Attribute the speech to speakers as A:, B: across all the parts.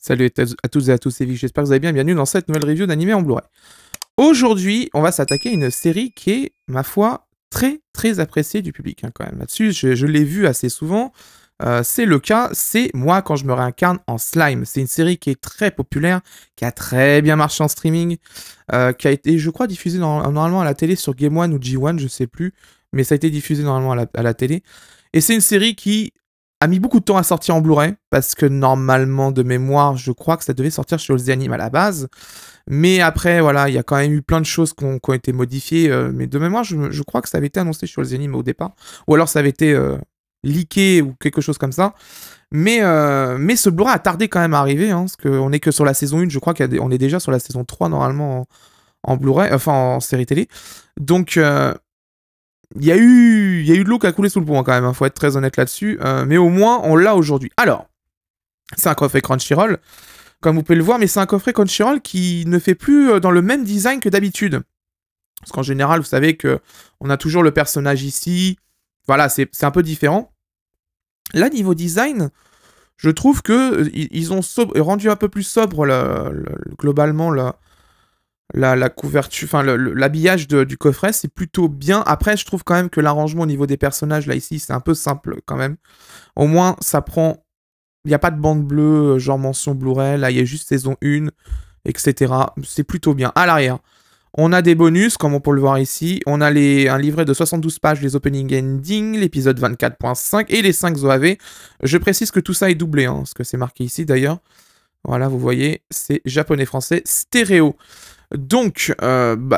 A: Salut à toutes et à tous, c'est Vic, j'espère que vous allez bien, bienvenue dans cette nouvelle review d'animé en Blu-ray. Aujourd'hui, on va s'attaquer à une série qui est, ma foi, très appréciée du public, hein, quand même. Là-dessus, je l'ai vu assez souvent, c'est le cas, c'est Moi quand je me réincarne en slime. C'est une série qui est très populaire, qui a très bien marché en streaming, qui a été, je crois, diffusée normalement à la télé sur Game One ou G1, je sais plus, mais ça a été diffusé normalement à la télé. Et c'est une série qui a mis beaucoup de temps à sortir en Blu-ray, parce que normalement, de mémoire, je crois que ça devait sortir sur les animes à la base. Mais après, voilà, il y a quand même eu plein de choses qui ont été modifiées. Mais de mémoire, je crois que ça avait été annoncé sur les animes au départ. Ou alors ça avait été leaké ou quelque chose comme ça. Mais ce Blu-ray a tardé quand même à arriver, hein, parce qu'on est que sur la saison 1, je crois qu'on est déjà sur la saison 3 normalement en Blu-ray, enfin en série télé. Donc... il y a eu de l'eau qui a coulé sous le pont, hein, quand même, hein, faut être très honnête là-dessus, mais au moins on l'a aujourd'hui. Alors, c'est un coffret Crunchyroll, comme vous pouvez le voir, mais c'est un coffret Crunchyroll qui ne fait plus dans le même design que d'habitude. Parce qu'en général, vous savez que on a toujours le personnage ici, voilà, c'est un peu différent. Là, niveau design, je trouve que ils ont rendu un peu plus sobre globalement la couverture, enfin l'habillage du coffret, c'est plutôt bien. Après, je trouve quand même que l'arrangement au niveau des personnages, là, ici, c'est un peu simple quand même. Au moins, ça prend... Il n'y a pas de bande bleue, genre mention Blu-ray, là, il y a juste saison 1, etc. C'est plutôt bien. À l'arrière, on a des bonus, comme on peut le voir ici. On a un livret de 72 pages, les opening ending, l'épisode 24.5 et les 5 OAV. Je précise que tout ça est doublé, hein, parce que c'est marqué ici, d'ailleurs. Voilà, vous voyez, c'est japonais-français stéréo. Donc,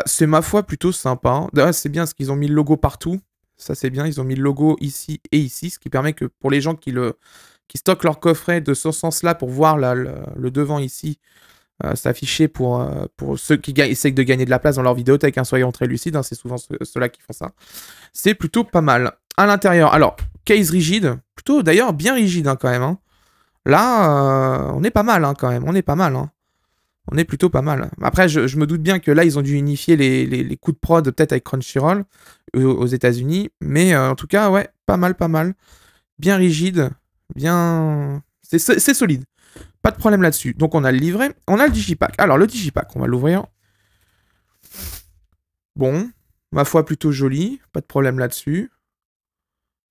A: c'est ma foi plutôt sympa. D'ailleurs, c'est bien parce qu'ils ont mis le logo partout. Ça, c'est bien. Ils ont mis le logo ici et ici, ce qui permet que pour les gens qui stockent leur coffret de ce sens-là pour voir le devant ici s'afficher pour ceux qui essayent de gagner de la place dans leur vidéothèque, hein, soyons très lucides, hein, c'est souvent ceux-là qui font ça. C'est plutôt pas mal. À l'intérieur, alors, case rigide, plutôt d'ailleurs bien rigide, hein, quand même. Hein. Là, on est pas mal, hein, quand même. On est pas mal, hein. On est plutôt pas mal. Après, je me doute bien que là, ils ont dû unifier les coups de prod, peut-être avec Crunchyroll, aux États-Unis. Mais en tout cas, ouais, pas mal, pas mal. Bien rigide, bien... C'est solide. Pas de problème là-dessus. Donc, on a le livret, on a le digipack. Alors, le digipack, on va l'ouvrir. Bon, ma foi, plutôt joli. Pas de problème là-dessus.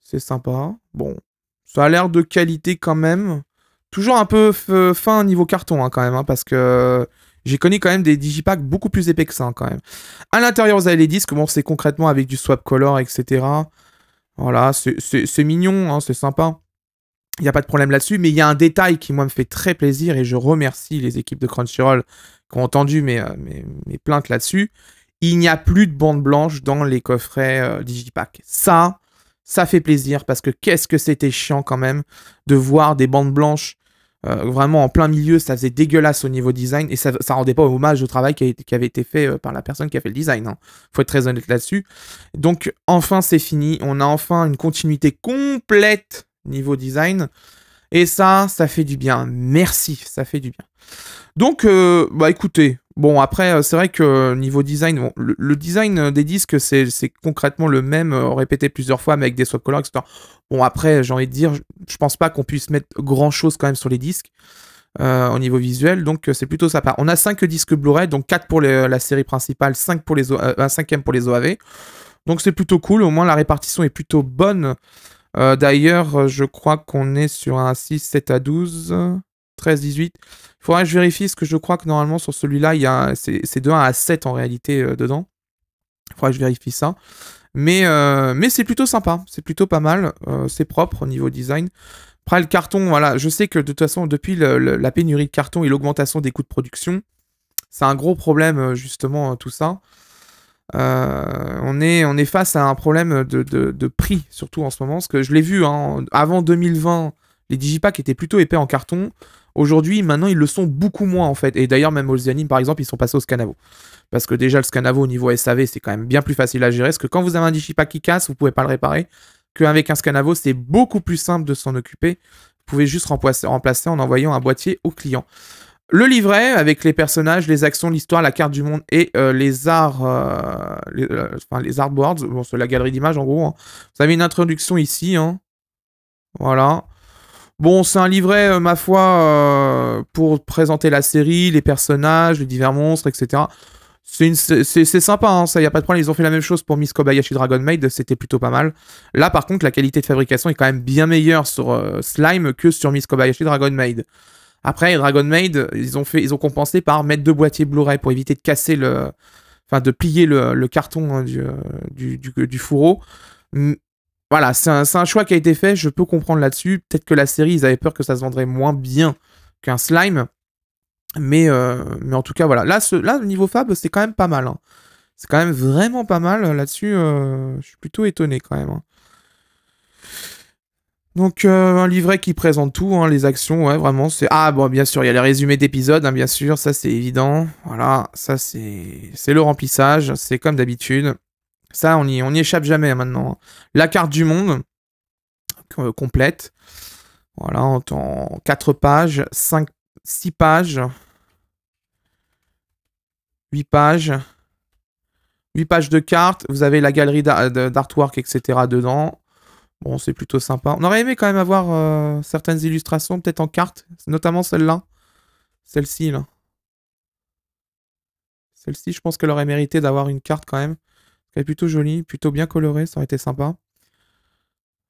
A: C'est sympa. Bon, ça a l'air de qualité quand même. Toujours un peu fin niveau carton, hein, quand même, hein, parce que j'ai connu quand même des digipacks beaucoup plus épais que ça, hein, quand même. À l'intérieur, vous avez les disques. Bon, c'est concrètement avec du swap color, etc. Voilà, c'est mignon, hein, c'est sympa. Il n'y a pas de problème là-dessus, mais il y a un détail qui, moi, me fait très plaisir et je remercie les équipes de Crunchyroll qui ont entendu mes plaintes là-dessus. Il n'y a plus de bande blanche dans les coffrets digipack. Ça fait plaisir parce que qu'est-ce que c'était chiant quand même de voir des bandes blanches vraiment en plein milieu, ça faisait dégueulasse au niveau design et ça rendait pas hommage au travail qui avait été fait par la personne qui a fait le design. Hein. Faut être très honnête là-dessus. Donc enfin c'est fini, on a enfin une continuité complète niveau design et ça fait du bien. Merci, ça fait du bien. Donc écoutez, bon après c'est vrai que niveau design, bon, le design des disques c'est concrètement le même répété plusieurs fois mais avec des swap colors, etc. Bon après j'ai envie de dire, je pense pas qu'on puisse mettre grand chose quand même sur les disques au niveau visuel, donc c'est plutôt sympa. On a 5 disques Blu-ray, donc 4 pour la série principale, 5 pour les un cinquième pour les OAV. Donc c'est plutôt cool, au moins la répartition est plutôt bonne. D'ailleurs je crois qu'on est sur un 6, 7 à 12... 13, 18. Il faudrait que je vérifie, parce que je crois que normalement sur celui-là, c'est de 1 à 7 en réalité dedans. Il faudrait que je vérifie ça. Mais c'est plutôt sympa, c'est plutôt pas mal. C'est propre au niveau design. Après le carton, voilà, je sais que de toute façon, depuis la pénurie de carton et l'augmentation des coûts de production, c'est un gros problème justement tout ça. On est face à un problème de prix, surtout en ce moment, parce que je l'ai vu, hein, avant 2020, les digipacks étaient plutôt épais en carton. Aujourd'hui, maintenant, ils le sont beaucoup moins, en fait. Et d'ailleurs, même aux animes, par exemple, ils sont passés au Scanavo. Parce que déjà, le Scanavo, au niveau SAV, c'est quand même bien plus facile à gérer. Parce que quand vous avez un digipack qui casse, vous pouvez pas le réparer. Qu'avec un Scanavo, c'est beaucoup plus simple de s'en occuper. Vous pouvez juste remplacer en envoyant un boîtier au client. Le livret, avec les personnages, les actions, l'histoire, la carte du monde et les artboards. Bon, c'est la galerie d'images, en gros. Hein. Vous avez une introduction ici. Hein. Voilà. Bon, c'est un livret, ma foi, pour présenter la série, les personnages, les divers monstres, etc. C'est sympa, hein, ça, y a pas de problème. Ils ont fait la même chose pour Miss Kobayashi Dragon Maid, c'était plutôt pas mal. Là, par contre, la qualité de fabrication est quand même bien meilleure sur Slime que sur Miss Kobayashi Dragon Maid. Après, Dragon Maid, ils ont compensé par mettre 2 boîtiers Blu-ray pour éviter de casser enfin, de plier le carton, hein, du fourreau. Voilà, c'est un choix qui a été fait, je peux comprendre là-dessus. Peut-être que la série, ils avaient peur que ça se vendrait moins bien qu'un Slime. Mais en tout cas, voilà. Là, le niveau fab, c'est quand même pas mal, hein. C'est quand même vraiment pas mal là-dessus. Je suis plutôt étonné quand même, hein. Donc, un livret qui présente tout, hein, les actions, ouais, vraiment, c'est... Ah, bon, bien sûr, il y a les résumés d'épisodes, hein, bien sûr, ça, c'est évident. Voilà, ça, c'est le remplissage, c'est comme d'habitude. Ça, on y échappe jamais, hein, maintenant. La carte du monde, complète. Voilà, en 4 pages, 6 pages, 8 pages. 8 pages de cartes, vous avez la galerie d'artwork, etc. dedans. Bon, c'est plutôt sympa. On aurait aimé quand même avoir certaines illustrations, peut-être en cartes, notamment celle-là. Celle-ci, là. Celle-ci, je pense qu'elle aurait mérité d'avoir une carte quand même. Elle est plutôt jolie, plutôt bien colorée, ça aurait été sympa.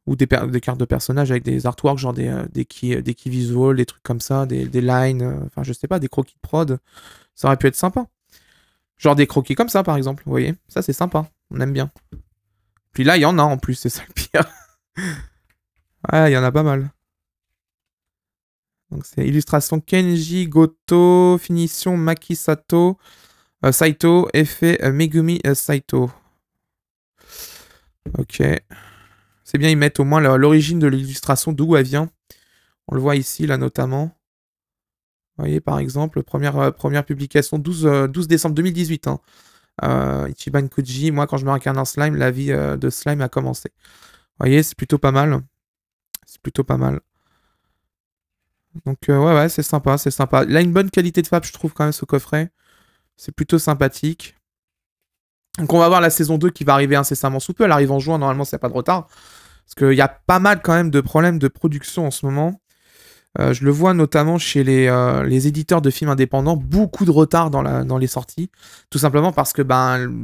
A: Ou des cartes de personnages avec des artworks, genre des key visuals, des trucs comme ça, des lines, enfin je sais pas, des croquis de prod. Ça aurait pu être sympa. Genre des croquis comme ça, par exemple, vous voyez. Ça, c'est sympa, on aime bien. Puis là, il y en a en plus, c'est ça le pire. Ouais, il y en a pas mal. Donc c'est illustration Kenji Goto, finition Maki Saito, effet Megumi Saito. Ok. C'est bien, ils mettent au moins l'origine de l'illustration, d'où elle vient. On le voit ici, là, notamment. Vous voyez, par exemple, première publication, 12 décembre 2018. Hein. Ichiban Kuji, moi, quand je me réincarne en slime, la vie de slime a commencé. Vous voyez, c'est plutôt pas mal. C'est plutôt pas mal. Donc, ouais, c'est sympa, c'est sympa. Il a une bonne qualité de fab, je trouve, quand même, ce coffret. C'est plutôt sympathique. Donc, on va voir la saison 2 qui va arriver incessamment sous peu. Elle arrive en juin, normalement, s'il n'y a pas de retard. Parce qu'il y a pas mal, quand même, de problèmes de production en ce moment. Je le vois notamment chez les éditeurs de films indépendants, beaucoup de retard dans les sorties, tout simplement parce que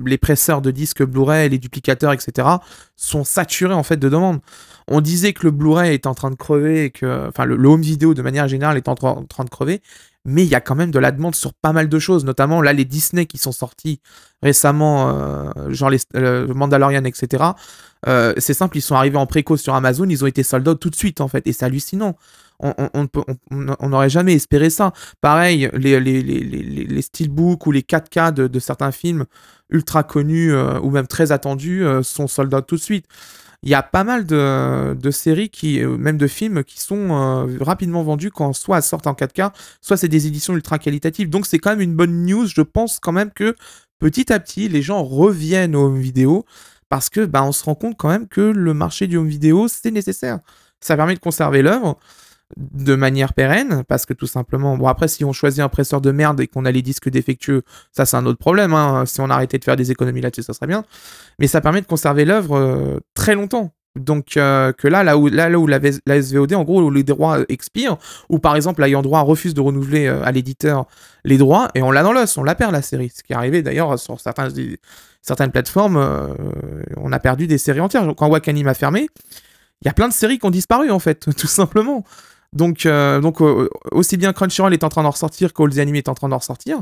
A: les presseurs de disques Blu-ray, les duplicateurs, etc. sont saturés en fait de demandes. On disait que le Blu-ray est en train de crever, et que, enfin le home vidéo de manière générale est en train de crever, mais il y a quand même de la demande sur pas mal de choses, notamment là les Disney qui sont sortis récemment, genre les Mandalorian, etc. C'est simple, ils sont arrivés en préco sur Amazon, ils ont été sold out tout de suite en fait, et c'est hallucinant. On n'aurait jamais espéré ça. Pareil, les steelbooks ou les 4K de certains films ultra connus ou même très attendus sont sold out tout de suite. Il y a pas mal de séries, même de films, qui sont rapidement vendus quand soit elles sortent en 4K, soit c'est des éditions ultra qualitatives. Donc c'est quand même une bonne news. Je pense quand même que petit à petit, les gens reviennent au home vidéo parce que on se rend compte quand même que le marché du home vidéo, c'est nécessaire. Ça permet de conserver l'œuvre de manière pérenne, parce que tout simplement, bon après si on choisit un presseur de merde et qu'on a les disques défectueux, ça c'est un autre problème, hein. Si on arrêtait de faire des économies là-dessus, ça serait bien, mais ça permet de conserver l'œuvre très longtemps. Donc que là où la SVOD, en gros, où les droits expirent, ou par exemple l'ayant droit refuse de renouveler à l'éditeur les droits, et on l'a dans l'os, on la perd la série, ce qui est arrivé d'ailleurs sur certaines plateformes, on a perdu des séries entières. Quand Wakanim a fermé, il y a plein de séries qui ont disparu en fait, tout simplement. Donc aussi bien Crunchyroll est en train d'en ressortir qu'All the Anime est en train d'en ressortir.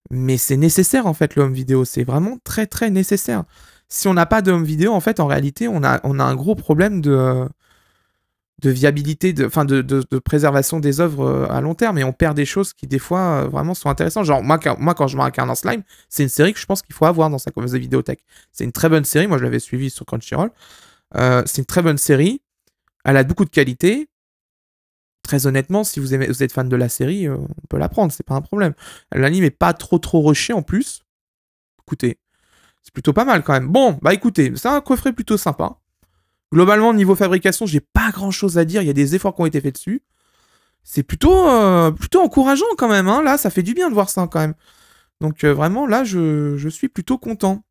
A: Mais c'est nécessaire en fait le home vidéo, c'est vraiment très très nécessaire. Si on n'a pas de home vidéo, en fait en réalité on a un gros problème de viabilité, de préservation des œuvres à long terme, et on perd des choses qui des fois vraiment sont intéressantes. Genre moi quand je me réincarne en slime, c'est une série que je pense qu'il faut avoir dans sa vidéothèque. C'est une très bonne série, moi je l'avais suivie sur Crunchyroll. C'est une très bonne série, elle a beaucoup de qualité. Très honnêtement, si vous êtes fan de la série, on peut la prendre, c'est pas un problème. L'anime est pas trop rushé en plus. Écoutez, c'est plutôt pas mal quand même. Bon, écoutez, c'est un coffret plutôt sympa. Globalement, niveau fabrication, j'ai pas grand chose à dire, il y a des efforts qui ont été faits dessus. C'est plutôt encourageant quand même, hein. Là, ça fait du bien de voir ça quand même. Donc vraiment, là, je suis plutôt content.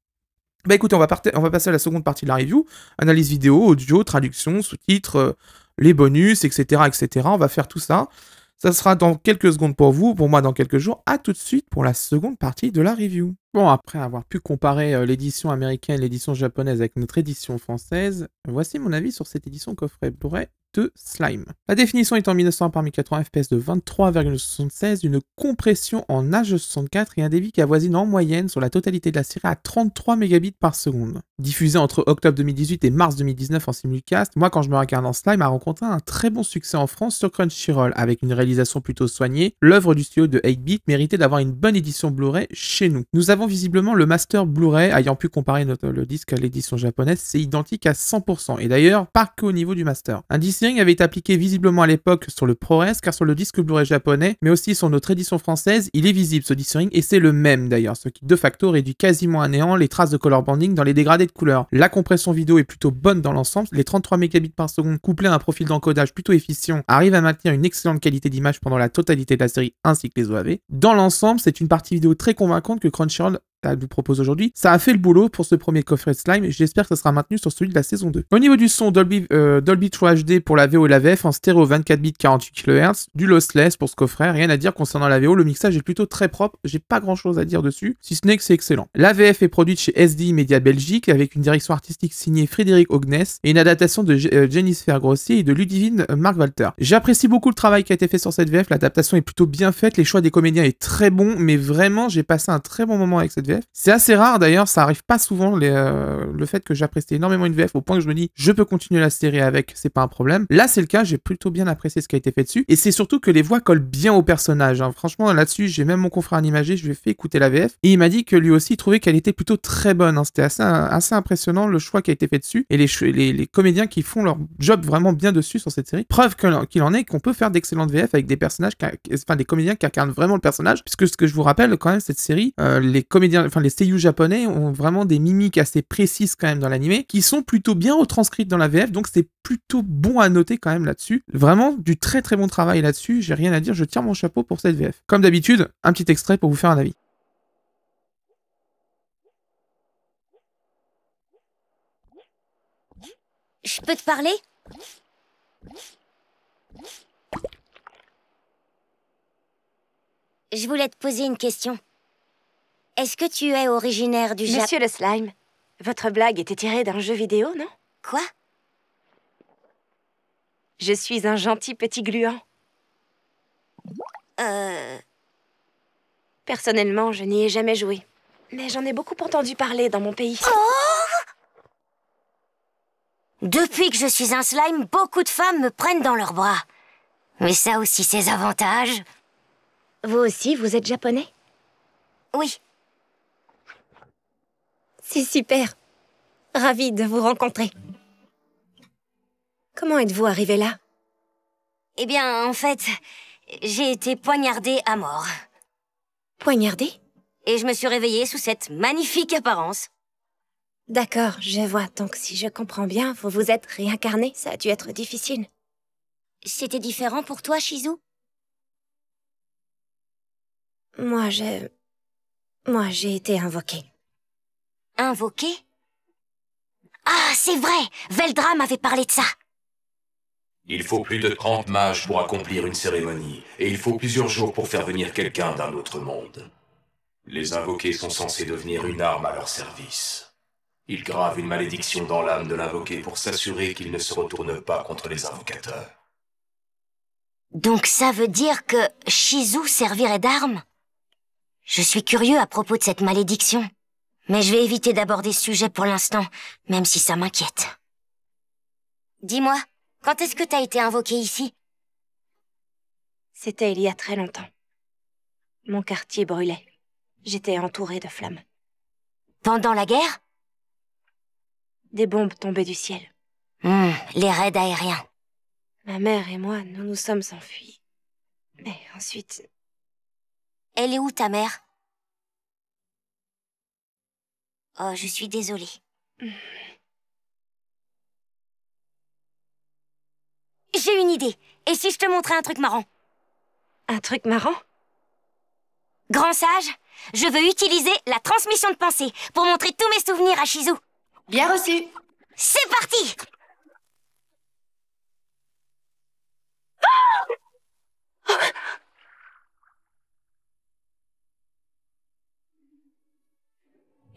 A: Écoutez, on va passer à la seconde partie de la review. Analyse vidéo, audio, traduction, sous-titres, les bonus, etc., etc. On va faire tout ça. Ça sera dans quelques secondes pour vous, pour moi dans quelques jours. À tout de suite pour la seconde partie de la review. Bon, après avoir pu comparer l'édition américaine et l'édition japonaise avec notre édition française, voici mon avis sur cette édition coffret Blu-ray de Slime. La définition est en 1900 par 1080 fps de 23,76, une compression en H264 et un débit qui avoisine en moyenne sur la totalité de la série à 33 mégabits par seconde. Diffusé entre octobre 2018 et mars 2019 en simulcast, moi quand je me regarde en Slime a rencontré un très bon succès en France sur Crunchyroll avec une réalisation plutôt soignée. L'œuvre du studio de 8-bit méritait d'avoir une bonne édition Blu-ray chez nous. Nous avons visiblement le master Blu-ray, ayant pu comparer le disque à l'édition japonaise, c'est identique à 100%, et d'ailleurs pas que au niveau du master. Un desearing avait été appliqué visiblement à l'époque sur le ProRes, car sur le disque Blu-ray japonais, mais aussi sur notre édition française, il est visible ce desearing, et c'est le même d'ailleurs, ce qui de facto réduit quasiment à néant les traces de color banding dans les dégradés de couleurs. La compression vidéo est plutôt bonne dans l'ensemble, les 33 mégabits par seconde couplés à un profil d'encodage plutôt efficient arrivent à maintenir une excellente qualité d'image pendant la totalité de la série ainsi que les OAV. Dans l'ensemble, c'est une partie vidéo très convaincante que Crunchyroll vous propose aujourd'hui. Ça a fait le boulot pour ce premier coffret Slime et j'espère que ça sera maintenu sur celui de la saison 2. Au niveau du son, Dolby True HD pour la VO et la VF en stéréo 24 bits 48 kHz, du lossless pour ce coffret, rien à dire concernant la VO, le mixage est plutôt très propre, j'ai pas grand chose à dire dessus, si ce n'est que c'est excellent. La VF est produite chez SDI Media Belgique avec une direction artistique signée Frédéric Ognès et une adaptation de Jennifer Grossier et de Ludivine Marc Walter. J'apprécie beaucoup le travail qui a été fait sur cette VF, l'adaptation est plutôt bien faite, les choix des comédiens est très bon, mais vraiment j'ai passé un très bon moment avec cette VF. C'est assez rare d'ailleurs, ça arrive pas souvent le fait que j'apprécie énormément une VF au point que je me dis je peux continuer la série avec, c'est pas un problème. Là c'est le cas, j'ai plutôt bien apprécié ce qui a été fait dessus et c'est surtout que les voix collent bien au personnage. Hein. Franchement là-dessus j'ai même mon confrère Animagé, je lui ai fait écouter la VF et il m'a dit que lui aussi il trouvait qu'elle était plutôt très bonne. Hein. C'était assez impressionnant le choix qui a été fait dessus et les comédiens qui font leur job vraiment bien dessus sur cette série. Preuve qu'il en est qu'on peut faire d'excellentes VF avec des personnages, des comédiens qui incarnent vraiment le personnage, puisque ce que je vous rappelle quand même cette série, les comédiens, les seiyuu japonais ont vraiment des mimiques assez précises quand même dans l'animé, qui sont plutôt bien retranscrites dans la VF, donc c'est plutôt bon à noter quand même là-dessus. Vraiment du très très bon travail là-dessus, j'ai rien à dire, je tire mon chapeau pour cette VF. Comme d'habitude, un petit extrait pour vous faire un avis.
B: Je peux te parler ? Je voulais te poser une question. Est-ce que tu es originaire du Japon?
C: Monsieur le Slime, votre blague était tirée d'un jeu vidéo, non?
B: Quoi?
C: Je suis un gentil petit gluant. Personnellement, je n'y ai jamais joué. Mais j'en ai beaucoup entendu parler dans mon pays.
B: Oh! Depuis que je suis un slime, beaucoup de femmes me prennent dans leurs bras. Mais ça a aussi ses avantages.
C: Vous aussi, vous êtes japonais?
B: Oui.
C: C'est super. Ravie de vous rencontrer. Comment êtes-vous arrivé là?
B: Eh bien, en fait, j'ai été poignardée à mort.
C: Poignardée?
B: Et je me suis réveillée sous cette magnifique apparence.
C: D'accord, je vois. Donc si je comprends bien, vous vous êtes réincarné. Ça a dû être difficile.
B: C'était différent pour toi, Shizu?
C: Moi, j'ai été invoquée.
B: Invoquée? Ah, c'est vrai! Veldra m'avait parlé de ça.
D: Il faut plus de 30 mages pour accomplir une cérémonie, et il faut plusieurs jours pour faire venir quelqu'un d'un autre monde. Les invoqués sont censés devenir une arme à leur service. Ils gravent une malédiction dans l'âme de l'invoqué pour s'assurer qu'il ne se retourne pas contre les invocateurs.
B: Donc ça veut dire que Shizu servirait d'arme? Je suis curieux à propos de cette malédiction. Mais je vais éviter d'aborder ce sujet pour l'instant, même si ça m'inquiète. Dis-moi, quand est-ce que t'as été invoqué ici?
C: C'était il y a très longtemps. Mon quartier brûlait. J'étais entourée de flammes.
B: Pendant la guerre?
C: Des bombes tombaient du ciel.
B: Les raids aériens.
C: Ma mère et moi, nous nous sommes enfuis. Mais ensuite...
B: Elle est où, ta mère? Oh, je suis désolée. J'ai une idée. Et si je te montrais un truc marrant?
C: Un truc marrant?
B: Grand sage, je veux utiliser la transmission de pensée pour montrer tous mes souvenirs à Shizu.
E: Bien reçu.
B: C'est parti!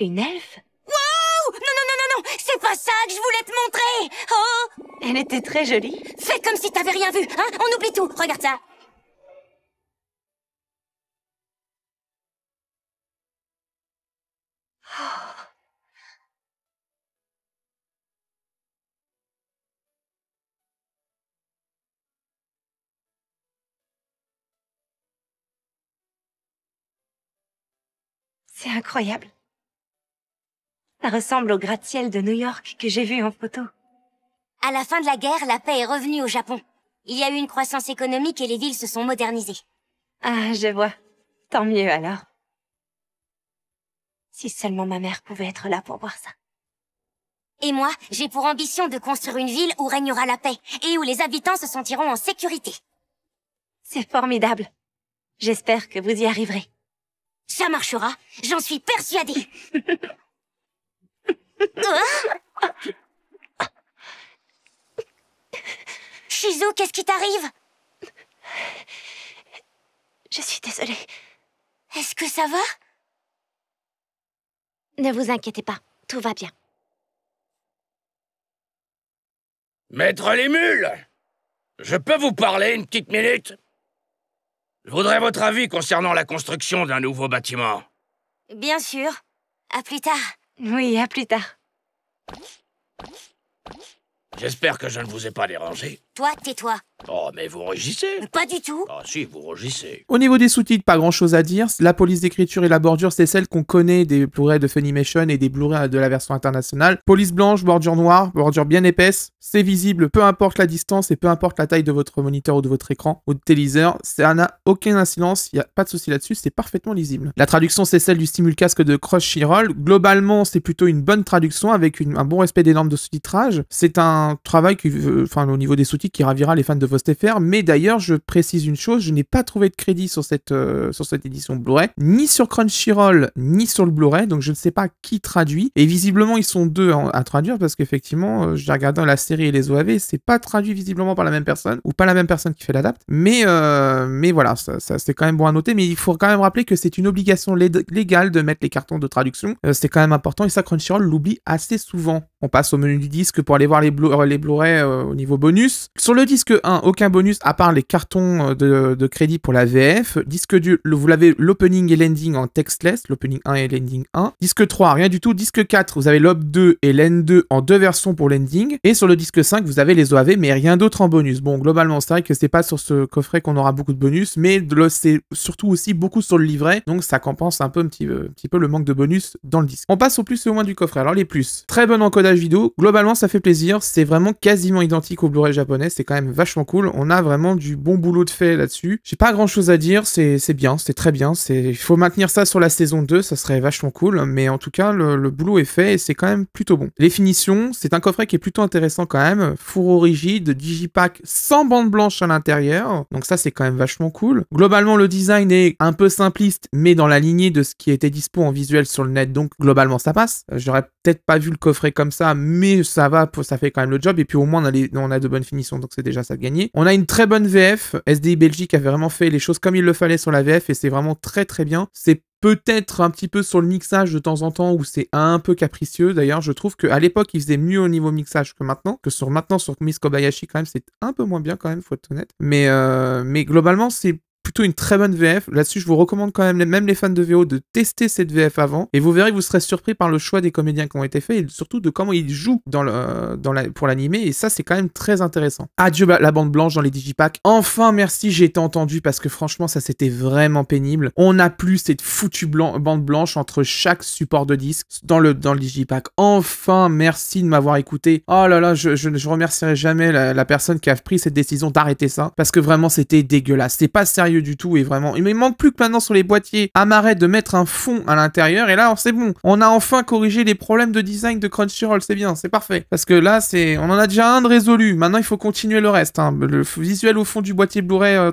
C: Une elfe?
B: Wow! Non, non, non, non, non! C'est pas ça que je voulais te montrer! Oh!
C: Elle était très jolie.
B: Fais comme si t'avais rien vu, hein? On oublie tout, regarde ça!
C: C'est incroyable. Ça ressemble au gratte-ciel de New York que j'ai vu en photo.
B: À la fin de la guerre, la paix est revenue au Japon. Il y a eu une croissance économique et les villes se sont modernisées.
C: Ah, je vois. Tant mieux alors. Si seulement ma mère pouvait être là pour voir ça.
B: Et moi, j'ai pour ambition de construire une ville où régnera la paix et où les habitants se sentiront en sécurité.
C: C'est formidable. J'espère que vous y arriverez.
B: Ça marchera, j'en suis persuadée. Shizu, qu'est-ce qui t'arrive?
C: Je suis désolée.
B: Est-ce que ça va?
C: Ne vous inquiétez pas, tout va bien.
E: Maître Limule, je peux vous parler une petite minute? Je voudrais votre avis concernant la construction d'un nouveau bâtiment.
B: Bien sûr. À plus tard.
C: Oui, à plus tard.
E: J'espère que je ne vous ai pas dérangé.
B: Toi, tais-toi.
E: Oh, mais vous rugissez.
B: Pas du tout.
E: Ah si, vous rugissez.
A: Au niveau des sous-titres, pas grand-chose à dire. La police d'écriture et la bordure, c'est celle qu'on connaît des Blu-ray de Funimation et des Blu-ray de la version internationale. Police blanche, bordure noire, bordure bien épaisse. C'est visible, peu importe la distance et peu importe la taille de votre moniteur ou de votre écran ou de téléviseur. Ça n'a aucun incidence, il n'y a pas de souci là-dessus, c'est parfaitement lisible. La traduction, c'est celle du simulcast de Crunchyroll. Globalement, c'est plutôt une bonne traduction avec un bon respect des normes de sous-titrage. C'est un travail qui, au niveau des sous-titres, qui ravira les fans de VostFR, mais d'ailleurs, je précise une chose, je n'ai pas trouvé de crédit sur cette édition Blu-ray, ni sur Crunchyroll, ni sur le Blu-ray, donc je ne sais pas qui traduit, et visiblement, ils sont deux à traduire, parce qu'effectivement, j'ai regardé la série et les OAV, c'est pas traduit visiblement par la même personne, ou pas la même personne qui fait l'adapt, mais voilà, ça c'est quand même bon à noter, mais il faut quand même rappeler que c'est une obligation légale de mettre les cartons de traduction, c'est quand même important, et ça, Crunchyroll l'oublie assez souvent. On passe au menu du disque pour aller voir les Blu-ray au niveau bonus. Sur le disque 1, aucun bonus à part les cartons de crédit pour la VF. Disque 2, vous l'avez l'opening et l'ending en textless, l'opening 1 et l'ending 1. Disque 3, rien du tout. Disque 4, vous avez l'op 2 et l'end 2 en deux versions pour l'ending. Et sur le disque 5, vous avez les OAV, mais rien d'autre en bonus. Bon, globalement, c'est vrai que c'est pas sur ce coffret qu'on aura beaucoup de bonus, mais c'est surtout aussi beaucoup sur le livret, donc ça compense un petit peu le manque de bonus dans le disque. On passe au plus et au moins du coffret. Alors les plus, très bon encodage vidéo, globalement ça fait plaisir, c'est vraiment quasiment identique au Blu-ray japonais, c'est quand même vachement cool, on a vraiment du bon boulot de fait là-dessus. J'ai pas grand chose à dire, c'est bien, c'est très bien, il faut maintenir ça sur la saison 2, ça serait vachement cool, mais en tout cas le boulot est fait et c'est quand même plutôt bon. Les finitions, c'est un coffret qui est plutôt intéressant quand même, fourreau rigide, digipack sans bande blanche à l'intérieur, donc ça c'est quand même vachement cool. Globalement le design est un peu simpliste, mais dans la lignée de ce qui était dispo en visuel sur le net, donc globalement ça passe. J'aurais peut-être pas vu le coffret comme ça, mais ça va, ça fait quand même le job, et puis au moins on a de bonnes finitions, donc c'est déjà ça de gagner. On a une très bonne VF, SDI Belgique a vraiment fait les choses comme il le fallait sur la VF, et c'est vraiment très très bien. C'est peut-être un petit peu sur le mixage de temps en temps où c'est un peu capricieux. D'ailleurs, je trouve qu'à l'époque, il faisait mieux au niveau mixage que maintenant. Sur Miss Kobayashi, quand même, c'est un peu moins bien quand même, faut être honnête. Mais globalement, c'est plutôt une très bonne VF. Là-dessus, je vous recommande quand même les fans de VO de tester cette VF avant. Et vous verrez que vous serez surpris par le choix des comédiens qui ont été faits et surtout de comment ils jouent pour l'animé. Et ça, c'est quand même très intéressant. Adieu la bande blanche dans les digipacks. Enfin, merci, j'ai été entendu parce que franchement, ça c'était vraiment pénible. On n'a plus cette foutue bande blanche entre chaque support de disque dans le digipack. Enfin, merci de m'avoir écouté. Oh là là, je remercierai jamais la personne qui a pris cette décision d'arrêter ça parce que vraiment, c'était dégueulasse. C'est pas sérieux du tout et vraiment il me manque plus que maintenant sur les boîtiers Amaret de mettre un fond à l'intérieur et là c'est bon, on a enfin corrigé les problèmes de design de Crunchyroll, c'est bien, c'est parfait parce que là on en a déjà un de résolu, maintenant il faut continuer le reste, hein. Le visuel au fond du boîtier Blu-ray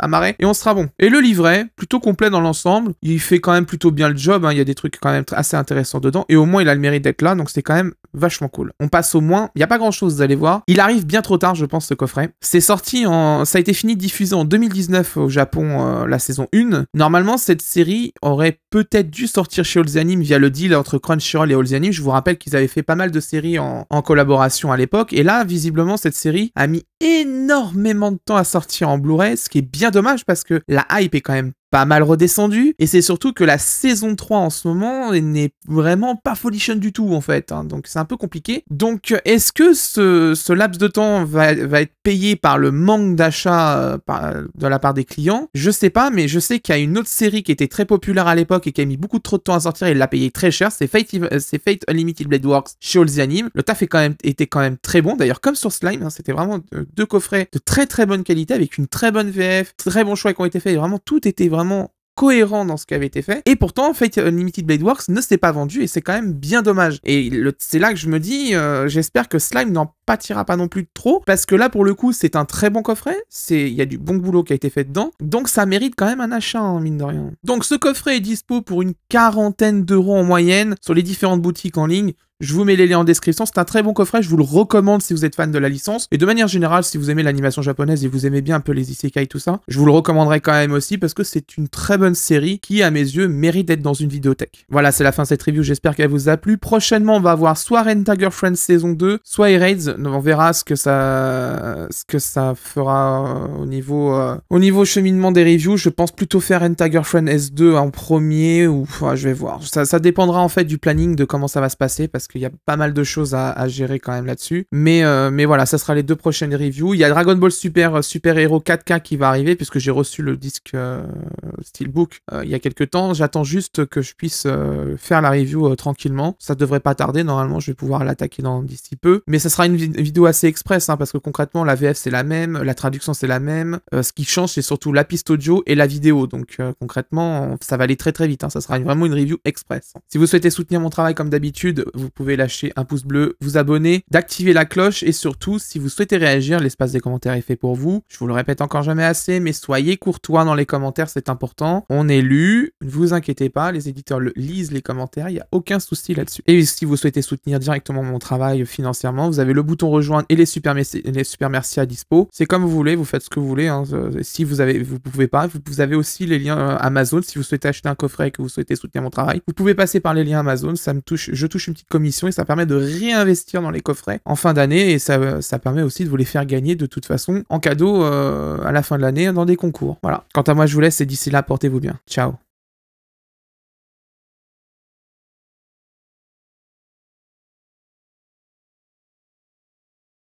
A: Amaret et on sera bon. Et le livret plutôt complet dans l'ensemble, il fait quand même plutôt bien le job, hein. Il y a des trucs quand même assez intéressants dedans et au moins il a le mérite d'être là, donc c'est quand même vachement cool. On passe au moins, il n'y a pas grand chose, vous allez voir, il arrive bien trop tard je pense ce coffret, c'est sorti ça a été fini de diffuser en 2019 2009 au Japon, la saison 1. Normalement, cette série aurait peut-être dû sortir chez All Anime via le deal entre Crunchyroll et All Anime. Je vous rappelle qu'ils avaient fait pas mal de séries en collaboration à l'époque. Et là, visiblement, cette série a mis énormément de temps à sortir en Blu-ray, ce qui est bien dommage parce que la hype est quand même pas mal redescendu, et c'est surtout que la saison 3 en ce moment n'est vraiment pas folichonne du tout en fait, hein, donc c'est un peu compliqué. Donc est-ce que ce laps de temps va être payé par le manque d'achat de la part des clients? Je sais pas, mais je sais qu'il y a une autre série qui était très populaire à l'époque et qui a mis beaucoup trop de temps à sortir et il l'a payé très cher, c'est Fate Unlimited Blade Works chez All Anime. Le taf était quand même très bon, d'ailleurs comme sur Slime, hein, c'était vraiment deux coffrets de très très bonne qualité avec une très bonne VF, très bons choix qui ont été faits, et vraiment tout était vraiment cohérent dans ce qui avait été fait, et pourtant Fate Unlimited Blade Works ne s'est pas vendu et c'est quand même bien dommage. Et c'est là que je me dis, j'espère que Slime n'en pâtira pas non plus trop, parce que là pour le coup c'est un très bon coffret, il y a du bon boulot qui a été fait dedans, donc ça mérite quand même un achat, hein, mine de rien. Donc ce coffret est dispo pour une 40aine d'euros en moyenne sur les différentes boutiques en ligne. Je vous mets les liens en description, c'est un très bon coffret, je vous le recommande si vous êtes fan de la licence. Et de manière générale, si vous aimez l'animation japonaise et vous aimez bien un peu les isekai tout ça, je vous le recommanderai quand même aussi parce que c'est une très bonne série qui, à mes yeux, mérite d'être dans une vidéothèque. Voilà, c'est la fin de cette review, j'espère qu'elle vous a plu. Prochainement, on va avoir soit Rent-A Girlfriend saison 2, soit Erased. On verra ce que ça fera au niveau cheminement des reviews. Je pense plutôt faire Rent-A Girlfriend S2 en premier, ou je vais voir. Ça dépendra en fait du planning de comment ça va se passer, parce qu'il y a pas mal de choses à gérer quand même là-dessus. Mais voilà, ça sera les deux prochaines reviews. Il y a Dragon Ball Super Hero 4K qui va arriver, puisque j'ai reçu le disque Steelbook il y a quelques temps. J'attends juste que je puisse faire la review tranquillement. Ça devrait pas tarder, normalement je vais pouvoir l'attaquer d'ici peu. Mais ça sera une vidéo assez express, hein, parce que concrètement la VF c'est la même, la traduction c'est la même. Ce qui change c'est surtout la piste audio et la vidéo. Donc concrètement ça va aller très très vite, hein. Ça sera vraiment une review express. Si vous souhaitez soutenir mon travail comme d'habitude, vous pouvez lâcher un pouce bleu, vous abonner, d'activer la cloche, et surtout, si vous souhaitez réagir, l'espace des commentaires est fait pour vous. Je vous le répète encore jamais assez, mais soyez courtois dans les commentaires, c'est important. On est lu, ne vous inquiétez pas, les éditeurs lisent les commentaires, il n'y a aucun souci là-dessus. Et si vous souhaitez soutenir directement mon travail financièrement, vous avez le bouton rejoindre et les super merci à dispo. C'est comme vous voulez, vous faites ce que vous voulez, hein. Si vous pouvez pas, vous avez aussi les liens Amazon, si vous souhaitez acheter un coffret et que vous souhaitez soutenir mon travail. Vous pouvez passer par les liens Amazon, je touche une petite commission et ça permet de réinvestir dans les coffrets en fin d'année, et ça permet aussi de vous les faire gagner de toute façon en cadeau à la fin de l'année dans des concours. Voilà. Quant à moi, je vous laisse et d'ici là, portez-vous bien. Ciao.